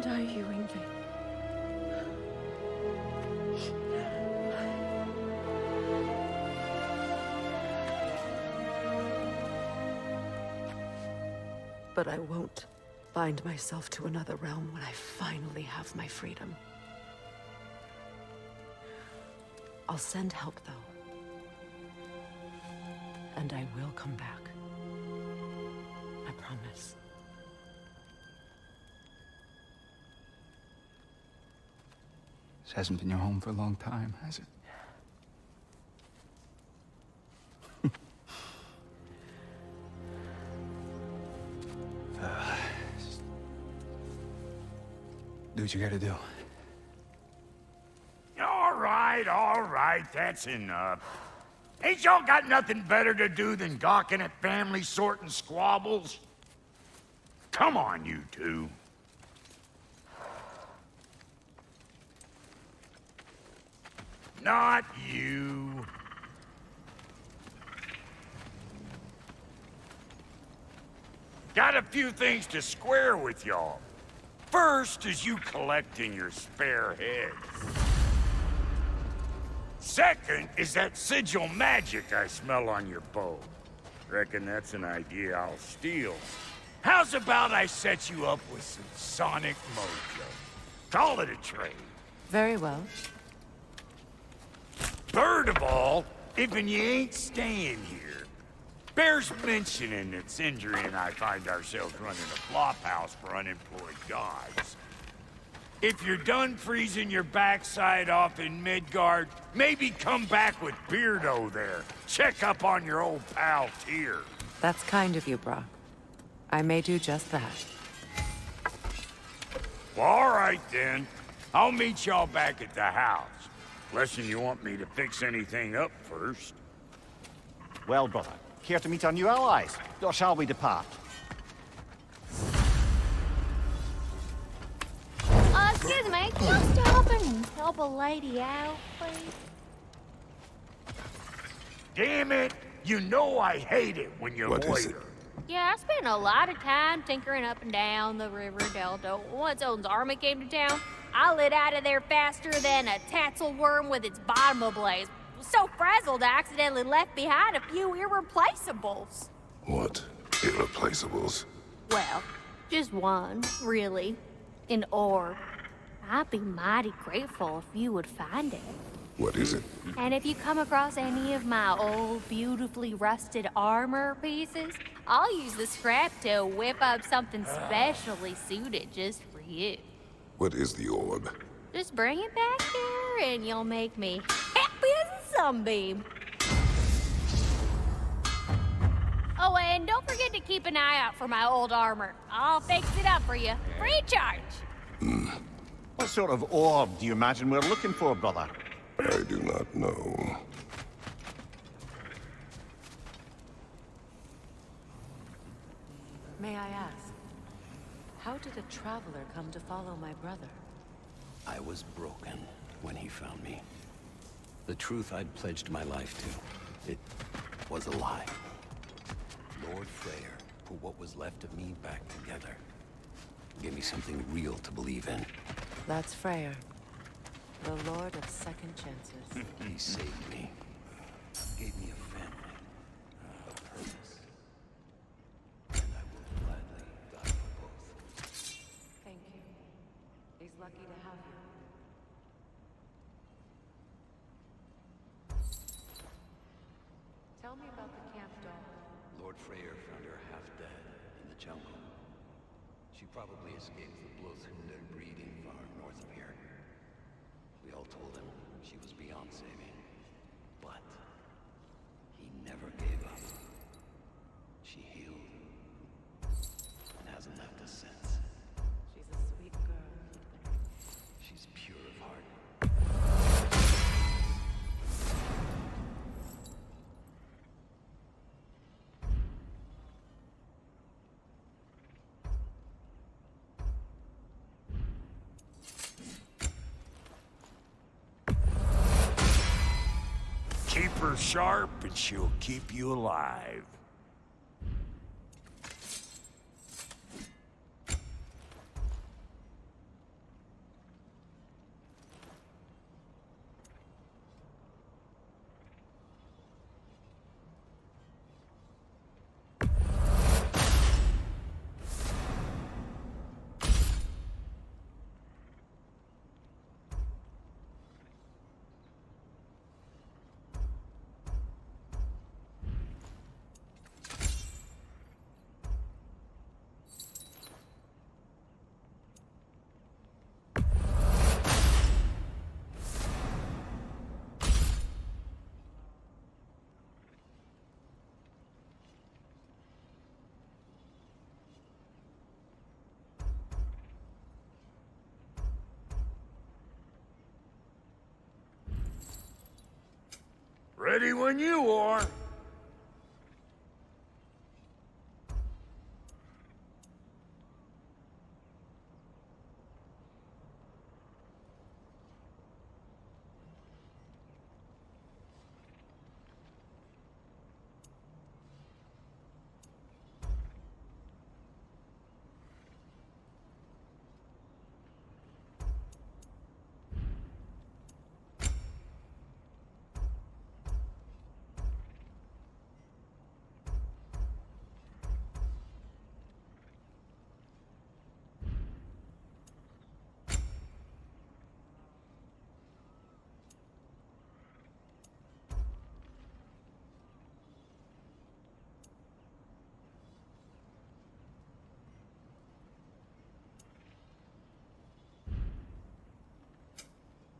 And are you, Ingrid? But I won't bind myself to another realm when I finally have my freedom. I'll send help, though. And I will come back. I promise. This hasn't been your home for a long time, has it? Do what you gotta do. All right, that's enough. Ain't y'all got nothing better to do than gawking at family sorting squabbles? Come on, you two. Not you. Got a few things to square with y'all. First is you collecting your spare heads. Second is that sigil magic I smell on your bow. Reckon that's an idea I'll steal. How's about I set you up with some sonic mojo? Call it a trade. Very well. Third of all, if you ain't staying here, bears mentioning that Sindri and I find ourselves running a flop house for unemployed gods. If you're done freezing your backside off in Midgard, maybe come back with Beardo there. Check up on your old pal Tyr. That's kind of you, Brock. I may do just that. Well, all right then. I'll meet y'all back at the house. Unless you want me to fix anything up first. Well, brother, care to meet our new allies? Or shall we depart? Excuse me, can you stop and help a lady out, please? Damn it! You know I hate it when you loiter. Yeah, I spent a lot of time tinkering up and down the river delta. Once Odin's army came to town, I lit out of there faster than a tassel worm with its bottom ablaze. So frazzled I accidentally left behind a few irreplaceables. What? Irreplaceables? Well, just one, really. An orb. I'd be mighty grateful if you would find it. What is it? And if you come across any of my old, beautifully rusted armor pieces, I'll use the scrap to whip up something specially suited just for you. What is the orb? Just bring it back here and you'll make me happy as a sunbeam. Oh, and don't forget to keep an eye out for my old armor. I'll fix it up for you. Free charge. What sort of orb do you imagine we're looking for, brother? I do not know. May I ask, how did a traveler come to follow my brother? I was broken when he found me. The truth I'd pledged my life to, it was a lie. Lord Freyr put what was left of me back together. Gave me something real to believe in. That's Freyr, the Lord of Second Chances. He saved me. Gave me a family, a purpose. And I will gladly die for both. Thank you. He's lucky to have you. Tell me about the camp dog. Lord Freyr found her half dead in the jungle. She probably escaped the Bloodhunden breeding farm north of here. We all told him she was beyond saving. But he never gave up. She healed. And hasn't left us since. She's a sweet girl. She's pure of heart. Keep her sharp and she'll keep you alive. Ready when you are.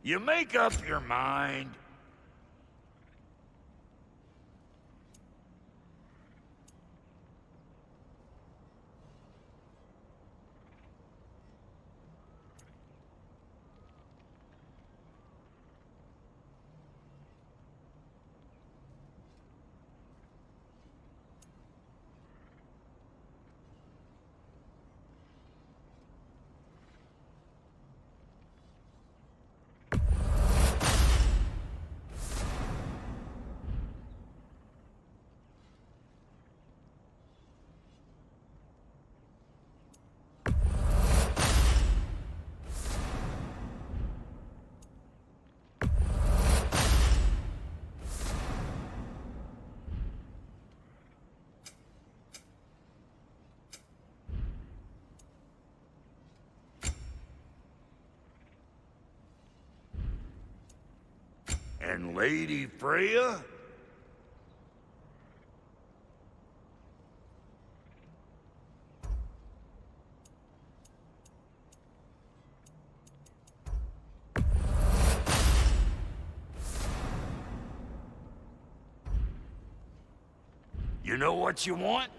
You make up your mind. And Lady Freya? You know what you want?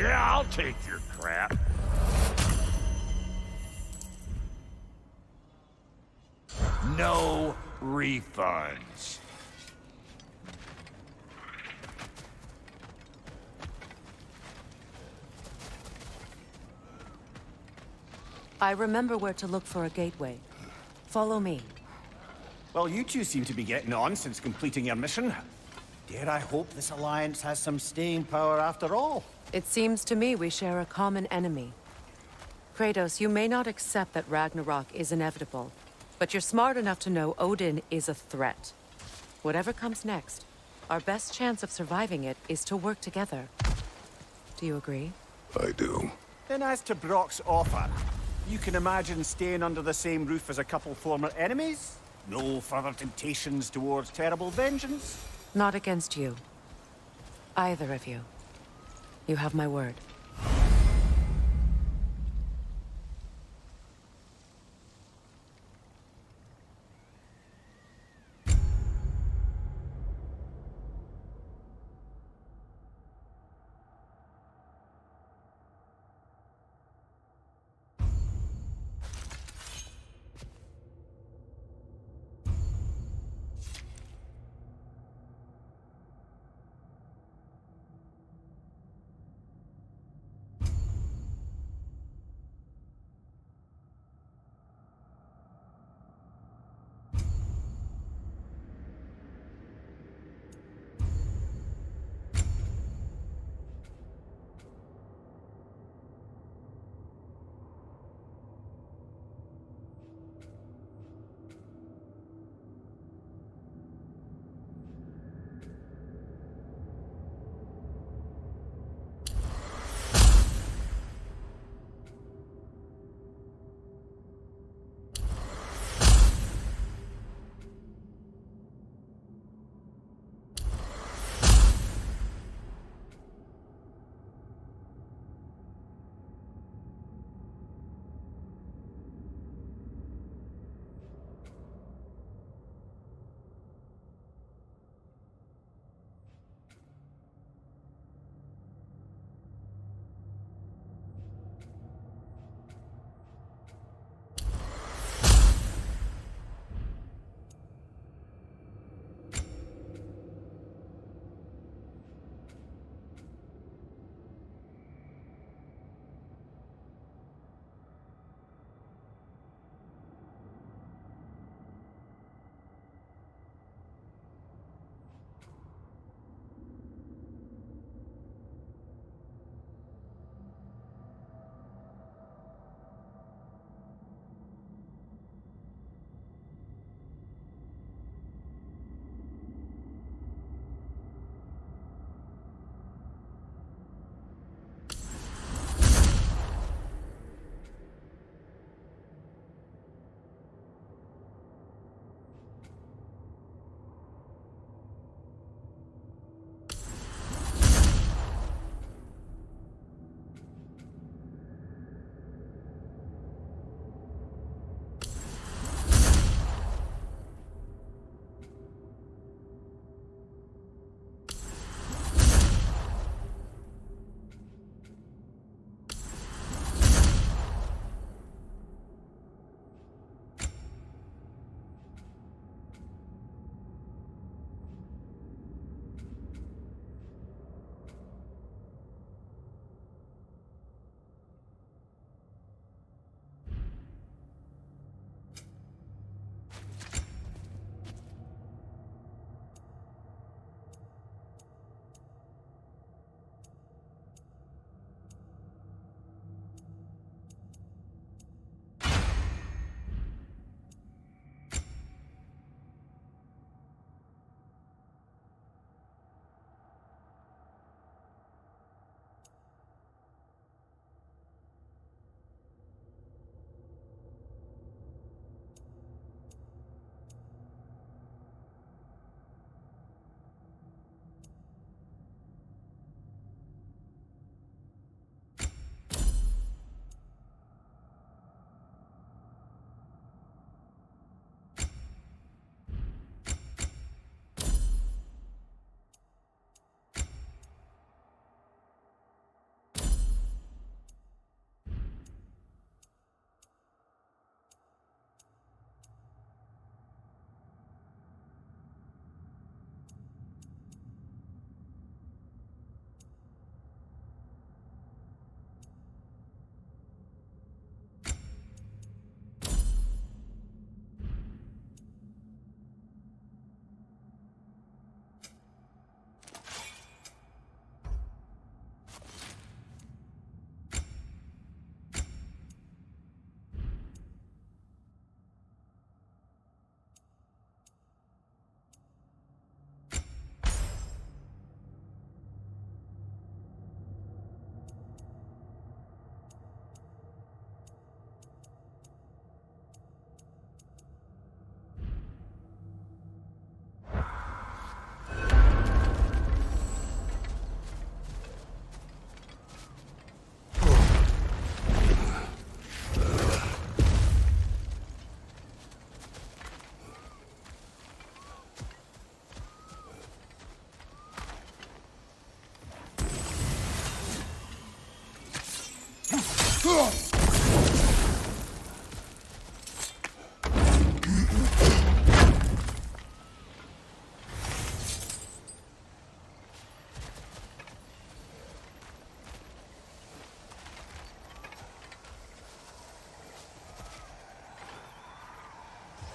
Yeah, I'll take your crap. No refunds. I remember where to look for a gateway. Follow me. Well, you two seem to be getting on since completing your mission. Dare I hope this alliance has some staying power after all? It seems to me we share a common enemy. Kratos, you may not accept that Ragnarok is inevitable, but you're smart enough to know Odin is a threat. Whatever comes next, our best chance of surviving it is to work together. Do you agree? I do. Then as to Brock's offer, you can imagine staying under the same roof as a couple former enemies? No further temptations towards terrible vengeance? Not against you. Either of you. You have my word.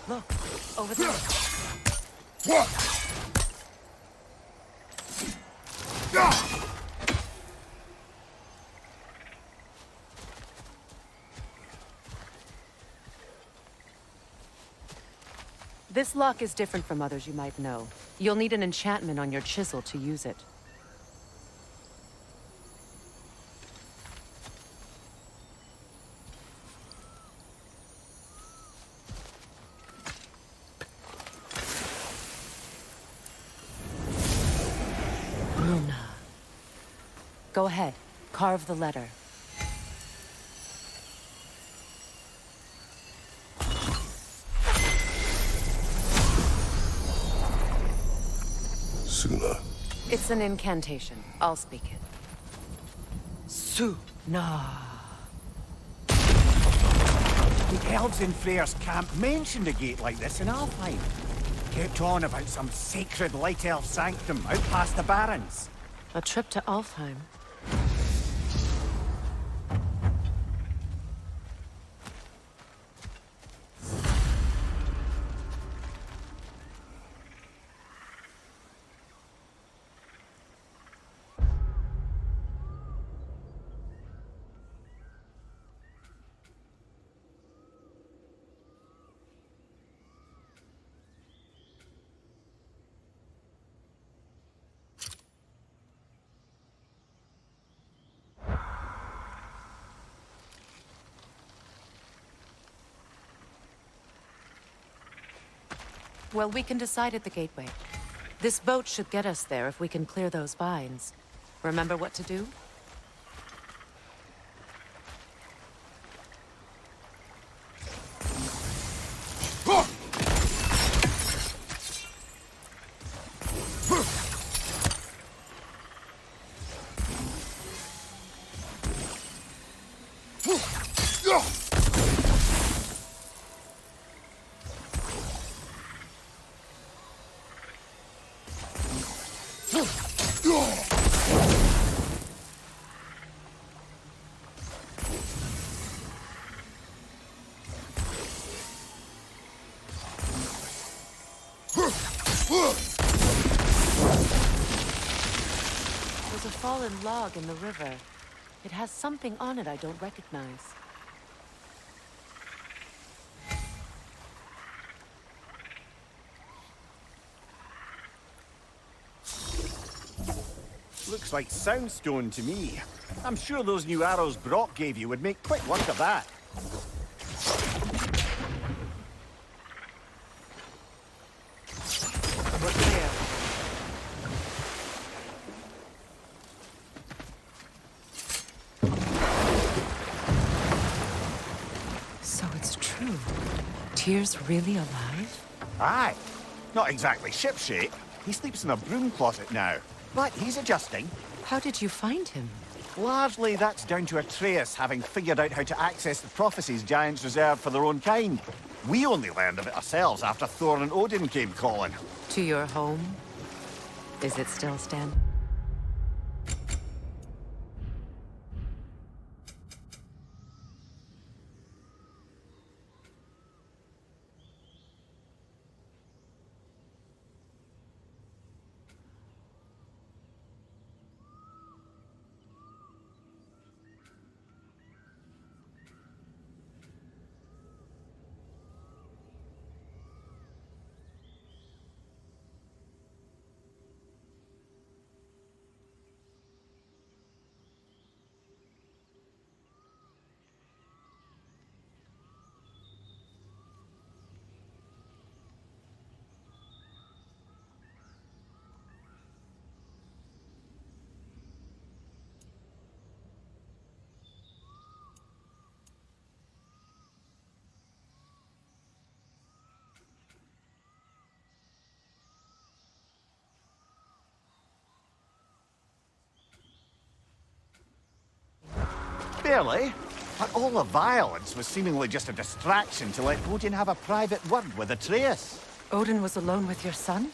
Look, over there. This lock is different from others you might know. You'll need an enchantment on your chisel to use it. Bruna. Go ahead. Carve the letter. Suna. It's an incantation. I'll speak it. Suna. The elves in Freyr's camp mentioned a gate like this in Alfheim. Kept on about some sacred light elf sanctum out past the barrens. A trip to Alfheim. Well, we can decide at the gateway. This boat should get us there if we can clear those vines. Remember what to do? There's a fallen log in the river. It has something on it I don't recognize. Looks like soundstone to me. I'm sure those new arrows Brock gave you would make quick work of that. We're clear. So it's true. Tyr's really alive? Aye. Not exactly shipshape. He sleeps in a broom closet now. But he's adjusting. How did you find him? Largely, that's down to Atreus having figured out how to access the prophecies giants reserved for their own kind. We only learned of it ourselves after Thor and Odin came calling. To your home? Is it still standing? Barely. But all the violence was seemingly just a distraction to let Odin have a private word with Atreus. Odin was alone with your son?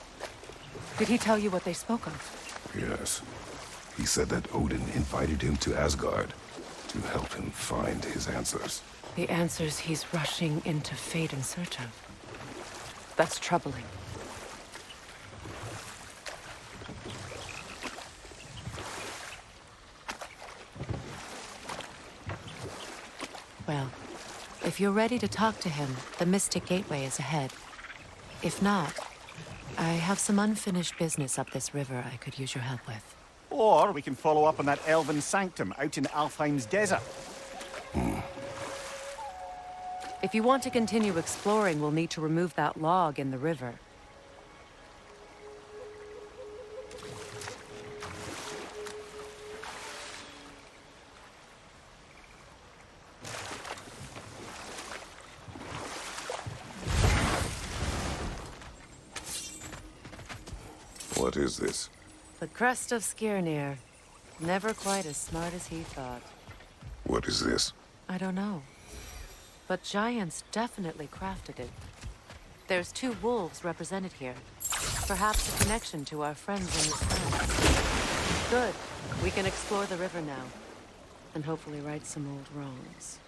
Did he tell you what they spoke of? Yes. He said that Odin invited him to Asgard to help him find his answers. The answers he's rushing into fate in search of. That's troubling. Well, if you're ready to talk to him, the Mystic Gateway is ahead. If not, I have some unfinished business up this river I could use your help with. Or we can follow up on that elven sanctum out in Alfheim's desert. If you want to continue exploring, we'll need to remove that log in the river. What is this? The crest of Skirnir. Never quite as smart as he thought. What is this? I don't know. But giants definitely crafted it. There's 2 wolves represented here. Perhaps a connection to our friends in the sands. Good. We can explore the river now. And hopefully right some old wrongs.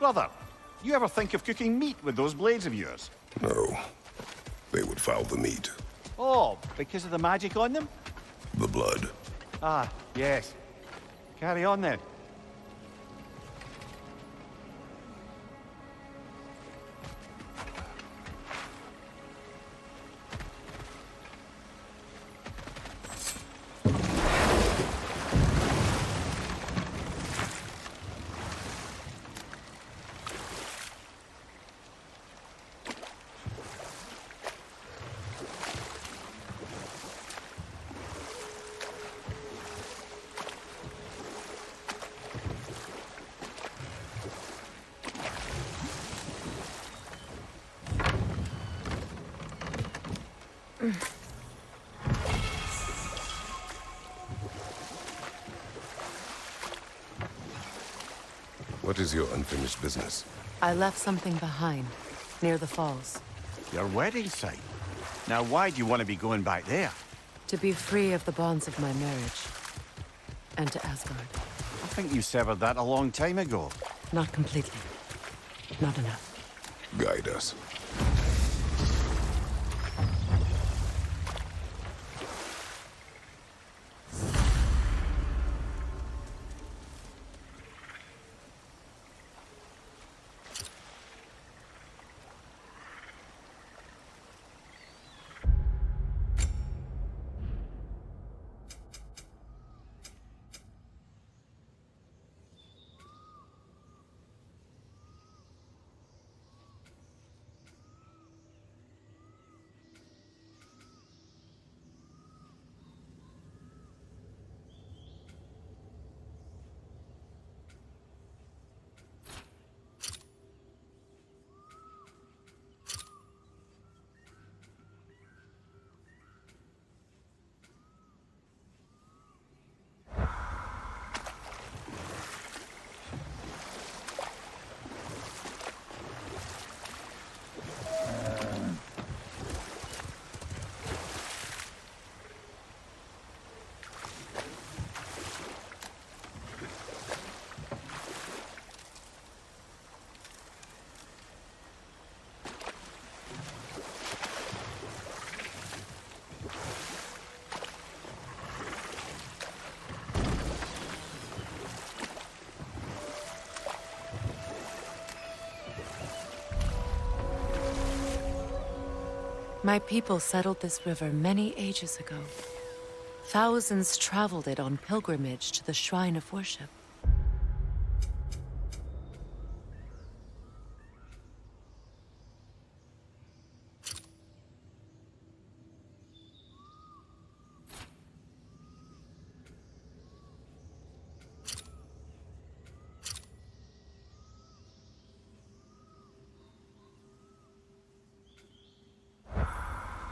Brother, you ever think of cooking meat with those blades of yours? No. They would foul the meat. Oh, because of the magic on them? The blood. Ah, yes. Carry on then. What is your unfinished business? I left something behind, near the falls. Your wedding site. Now why do you want to be going back there? To be free of the bonds of my marriage. And to Asgard. I think you severed that a long time ago. Not completely. Not enough. Guide us. My people settled this river many ages ago. Thousands traveled it on pilgrimage to the shrine of worship.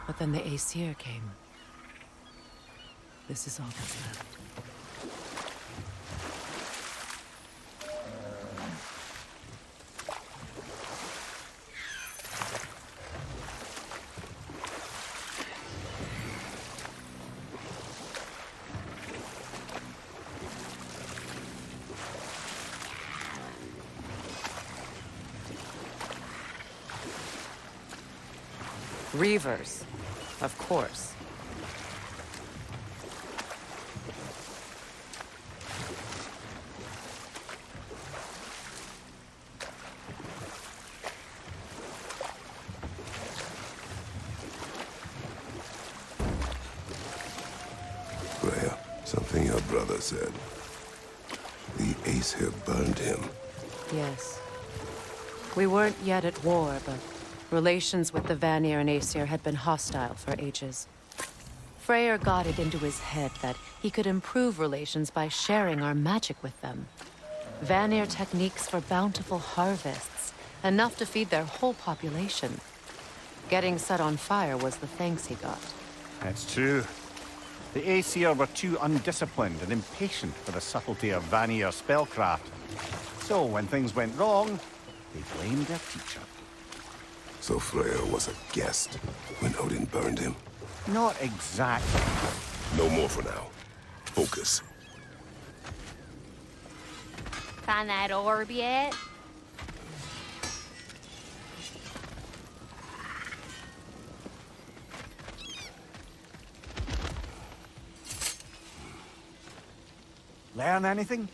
But then the Aesir came. This is all that's left. Reavers, of course. Freya, something your brother said. The Aesir burned him. Yes. We weren't yet at war, but relations with the Vanir and Aesir had been hostile for ages. Freyr got it into his head that he could improve relations by sharing our magic with them. Vanir techniques for bountiful harvests, enough to feed their whole population. Getting set on fire was the thanks he got. It's true. The Aesir were too undisciplined and impatient for the subtlety of Vanir spellcraft. So when things went wrong, they blamed their teacher. So Freya was a guest when Odin burned him? Not exactly. No more for now. Focus. Find that orb yet? Learn anything?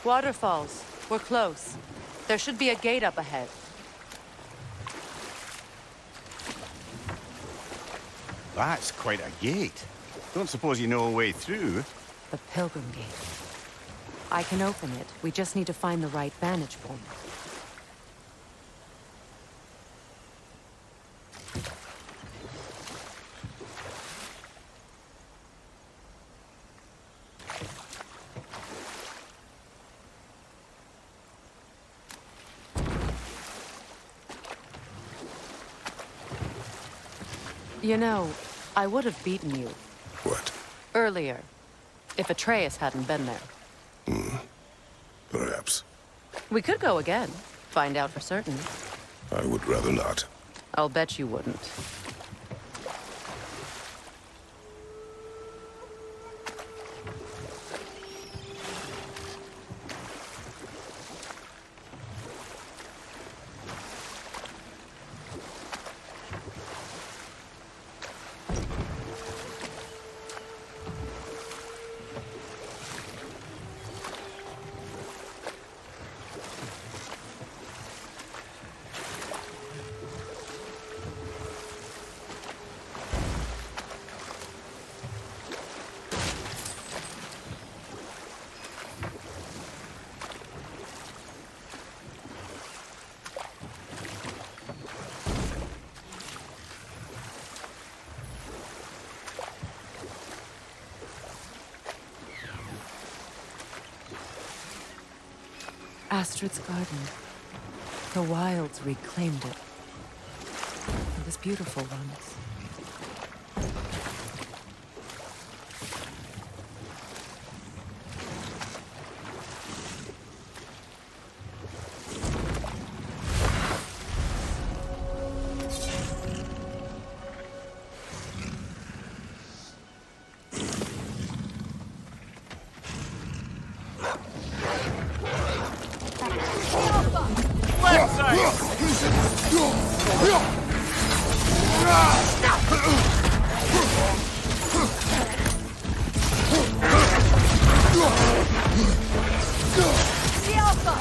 Waterfalls. We're close. There should be a gate up ahead. That's quite a gate. Don't suppose you know a way through? The Pilgrim Gate. I can open it. We just need to find the right vantage point. You know, I would have beaten you What? earlier, if Atreus hadn't been there. Perhaps. We could go again, find out for certain. I would rather not. I'll bet you wouldn't. Astrid's garden. The wilds reclaimed it. It was beautiful once. The Alpha!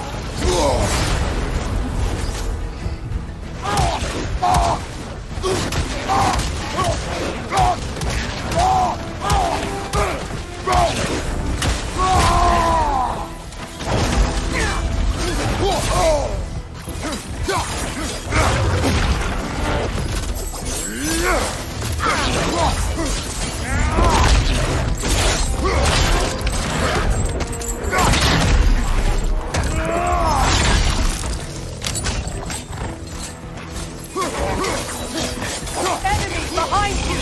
Enemy behind you!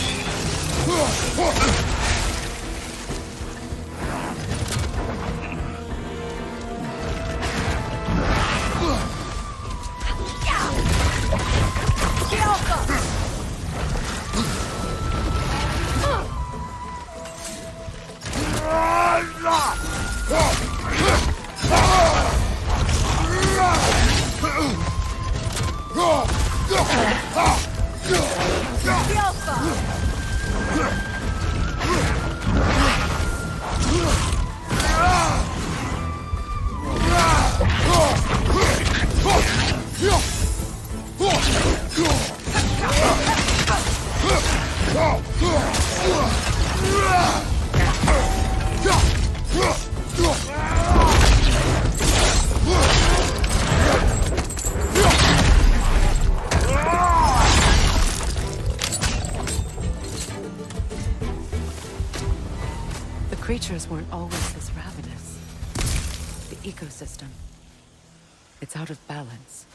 The Alpha! The Alpha! The creatures weren't always this ravenous. The ecosystem. It's out of balance.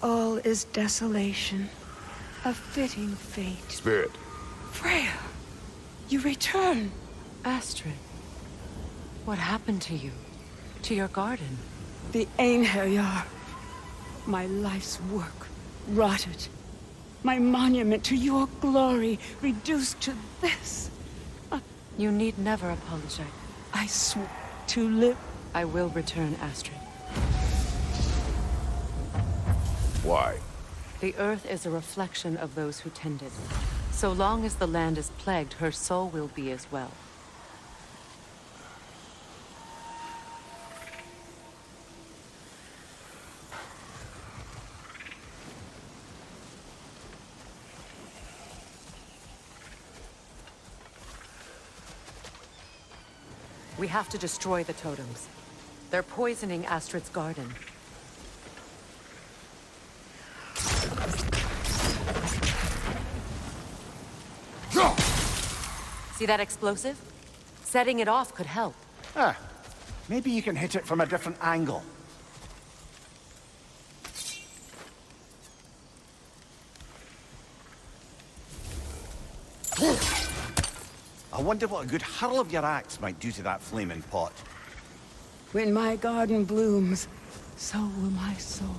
All is desolation. A fitting fate. Spirit, Freya, you return. Astrid, what happened to you? To your garden? The Einherjar. My life's work, rotted. My monument to your glory, reduced to this. You need never apologize. I swore to live. I will return, Astrid. why? The earth is a reflection of those who tend it. So long as the land is plagued, her soul will be as well. We have to destroy the totems. They're poisoning Astrid's garden. See that explosive? Setting it off could help. Ah, maybe you can hit it from a different angle. I wonder what a good hurl of your axe might do to that flaming pot. When my garden blooms, so will my soul.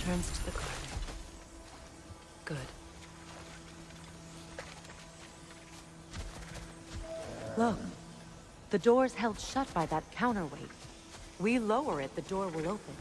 returns to the garden. Good. Look. The door's held shut by that counterweight. We lower it, the door will open.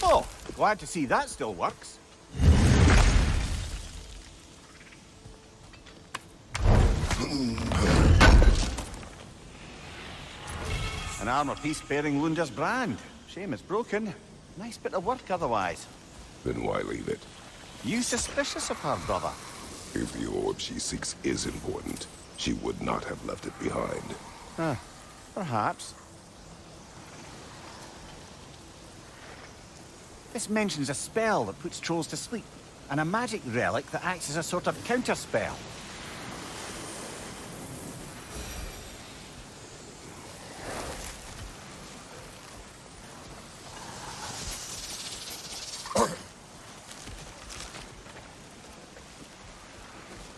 Oh, glad to see that still works. An armor piece bearing Lunda's brand. Shame it's broken. Nice bit of work otherwise. Then why leave it? You suspicious of her, brother? If the orb she seeks is important, she would not have left it behind. Huh. Perhaps. This mentions a spell that puts trolls to sleep, and a magic relic that acts as a sort of counterspell.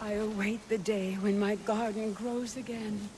I await the day when my garden grows again.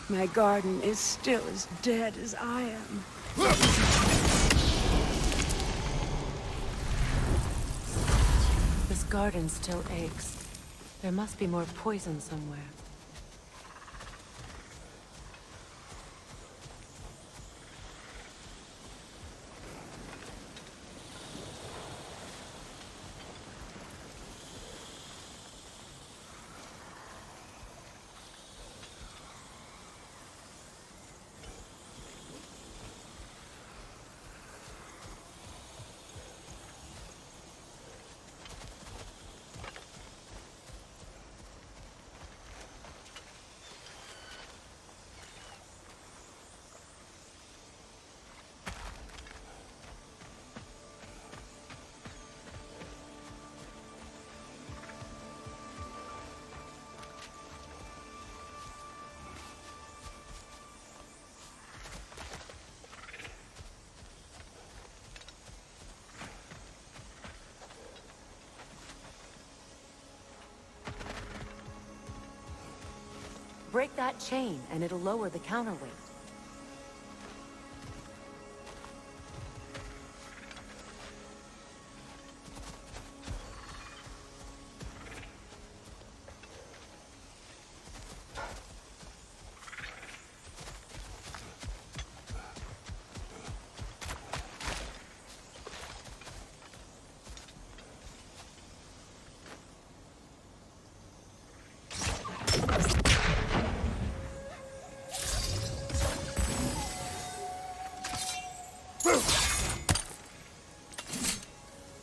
My garden is still as dead as I am. This garden still aches. There must be more poison somewhere. Break that chain, and it'll lower the counterweight.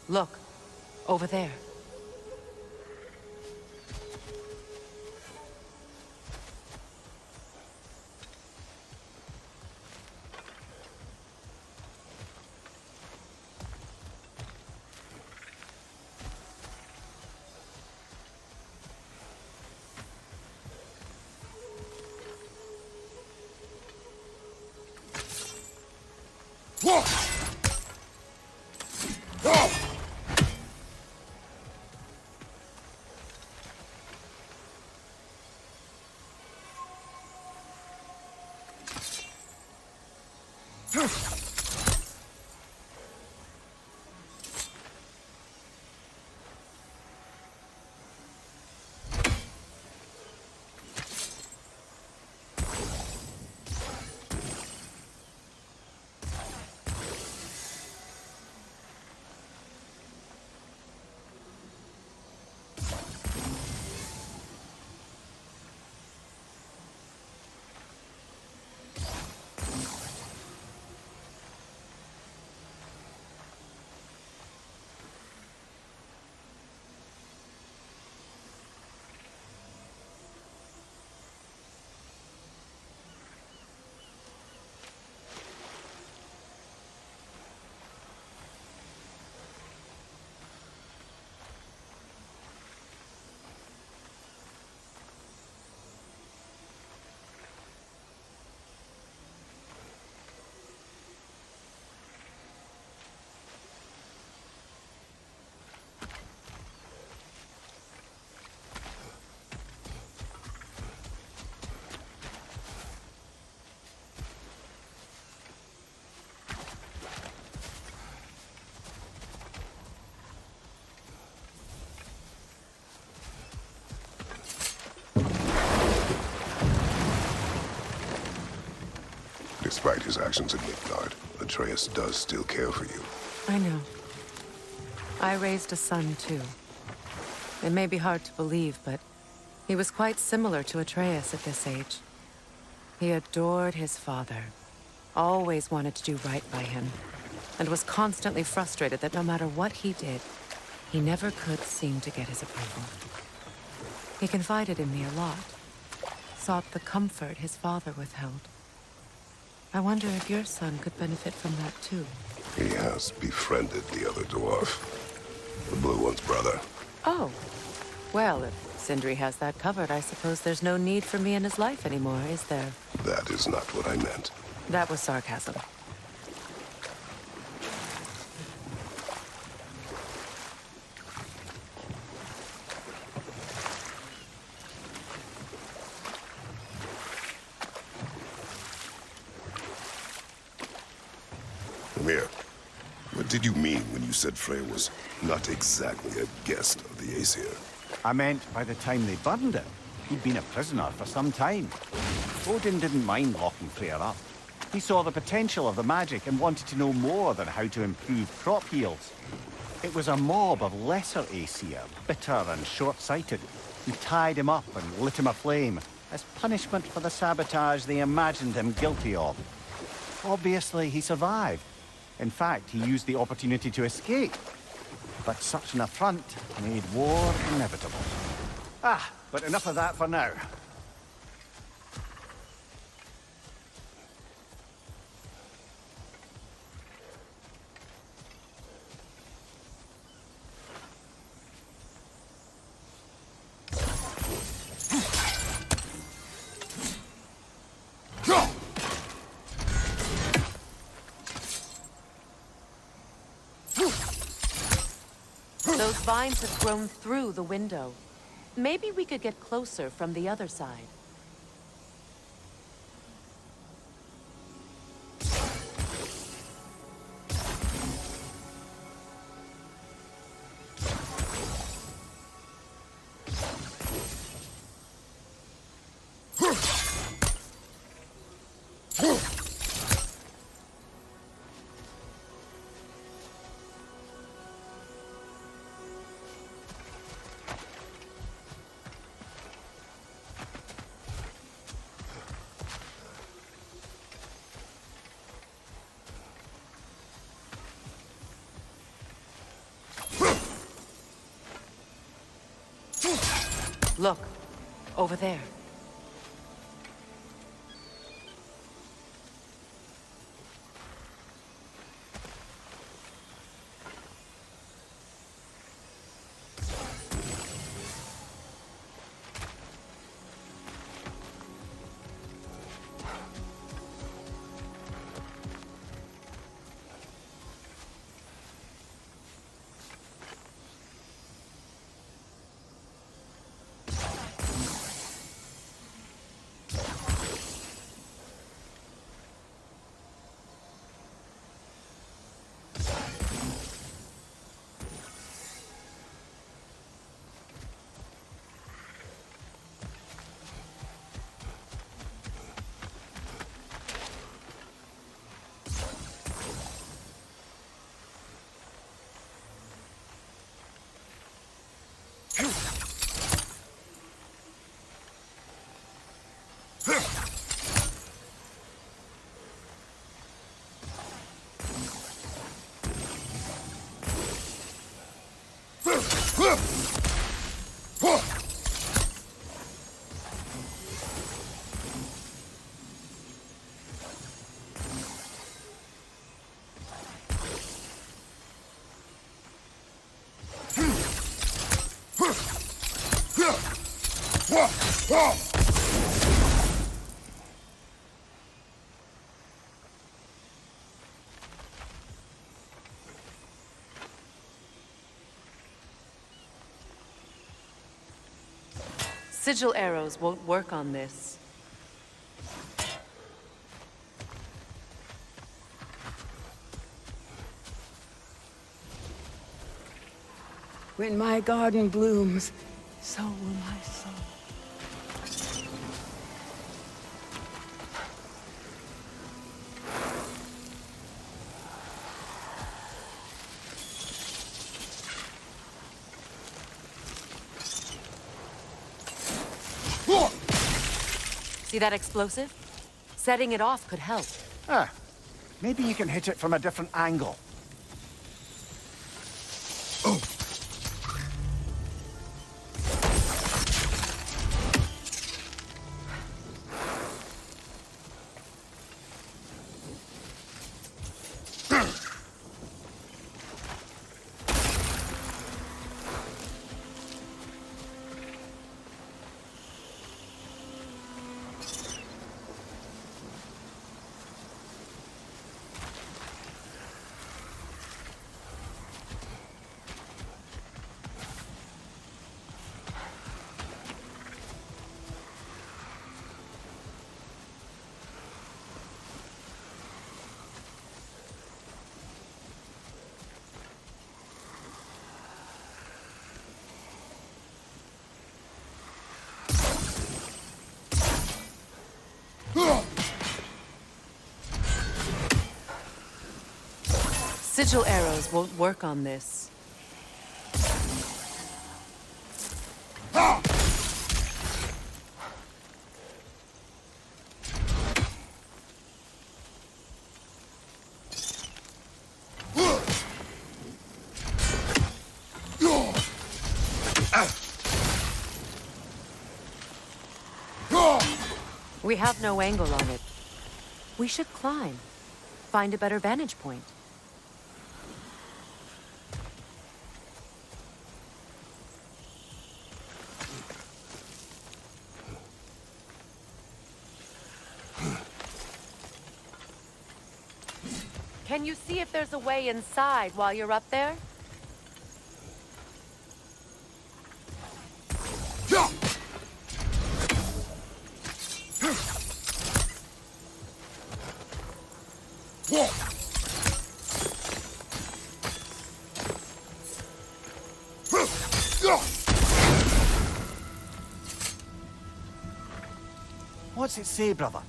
Look, over there. Despite his actions in Midgard, Atreus does still care for you. I know. I raised a son, too. It may be hard to believe, but he was quite similar to Atreus at this age. He adored his father, always wanted to do right by him, and was constantly frustrated that no matter what he did, he never could seem to get his approval. He confided in me a lot, sought the comfort his father withheld. I wonder if your son could benefit from that too. He has befriended the other dwarf. The blue one's brother. Oh. Well, if Sindri has that covered, I suppose there's no need for me in his life anymore, is there? That is not what I meant. That was sarcasm. Mimir, what did you mean when you said Frey was not exactly a guest of the Aesir? I meant by the time they burned it, he'd been a prisoner for some time. Odin didn't mind locking Freyr up. He saw the potential of the magic and wanted to know more than how to improve crop yields. It was a mob of lesser Aesir, bitter and short-sighted, who tied him up and lit him aflame as punishment for the sabotage they imagined him guilty of. Obviously, he survived. In fact, he used the opportunity to escape. But such an affront made war inevitable. But enough of that for now. Those vines have grown through the window. Maybe we could get closer from the other side. Look, over there. Sigil arrows won't work on this. When my garden blooms, so will my soul. See that explosive? Setting it off could help. Ah, maybe you can hit it from a different angle. Sigil arrows won't work on this. We have no angle on it. We should climb. Find a better vantage point. Can you see if there's a way inside while you're up there? What's it say, brother?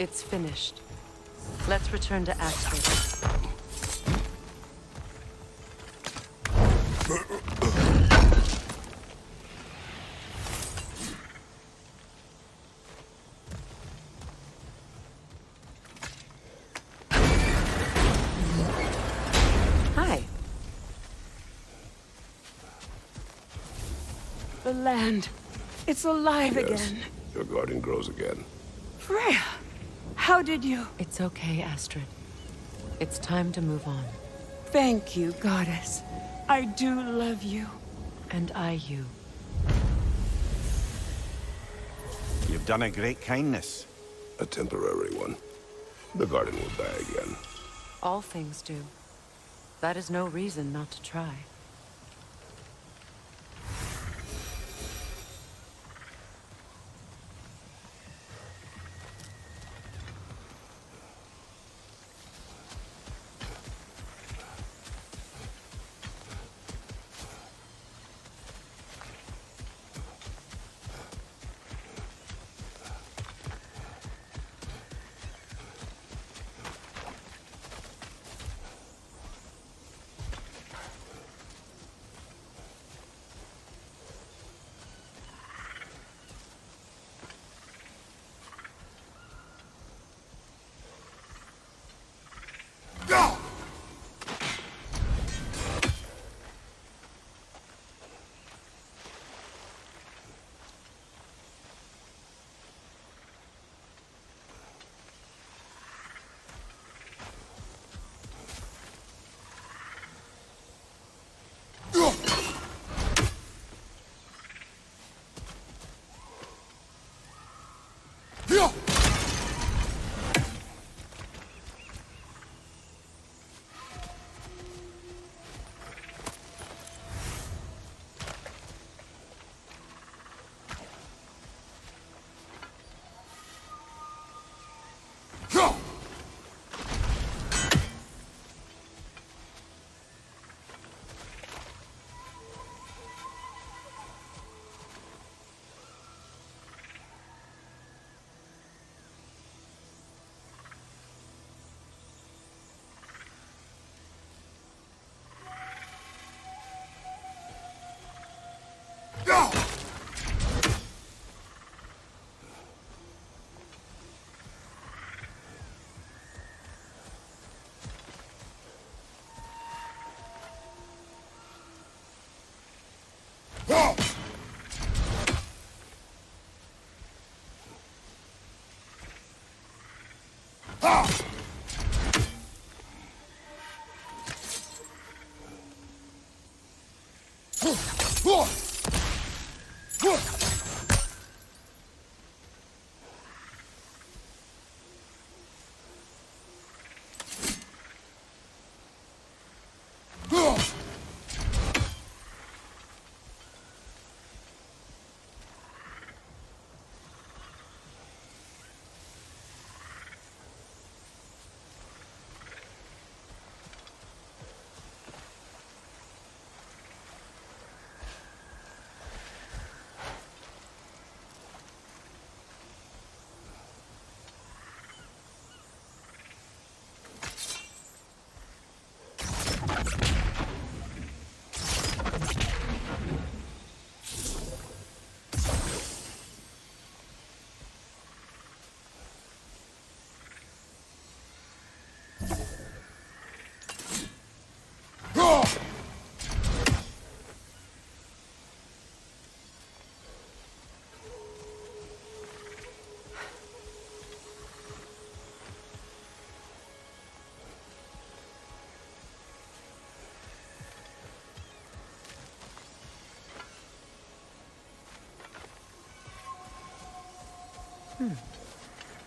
It's finished. Let's return to Astrid. Hi. The land. It's alive Yes, again. your garden grows again. Freya, how did you... It's okay, Astrid. It's time to move on. Thank you, goddess. I do love you. And I you. You've done a great kindness. A temporary one. The garden will die again. All things do. That is no reason not to try.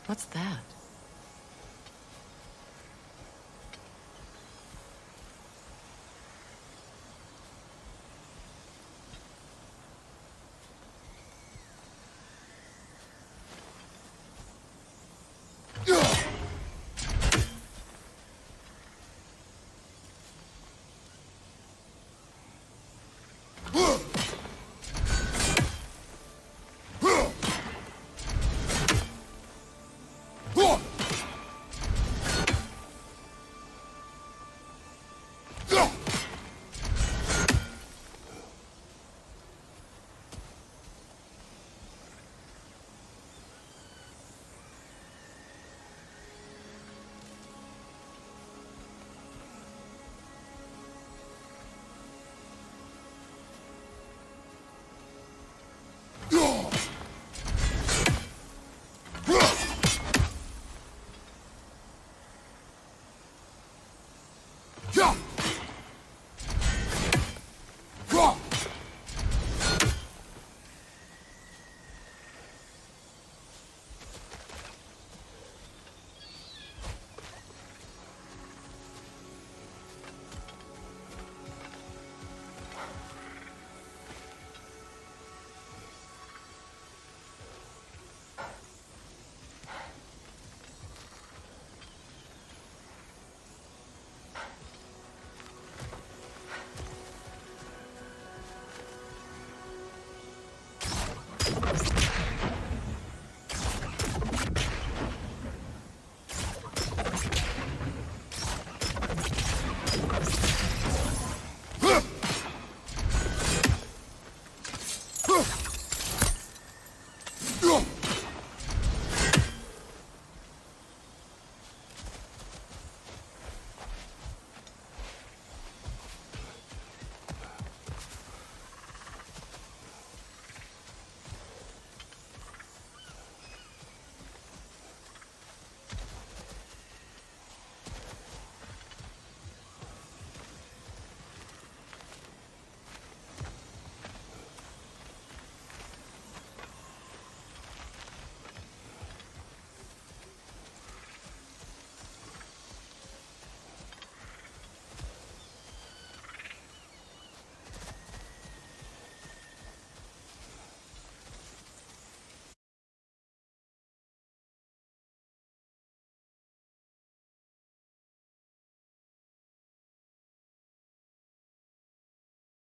What's that?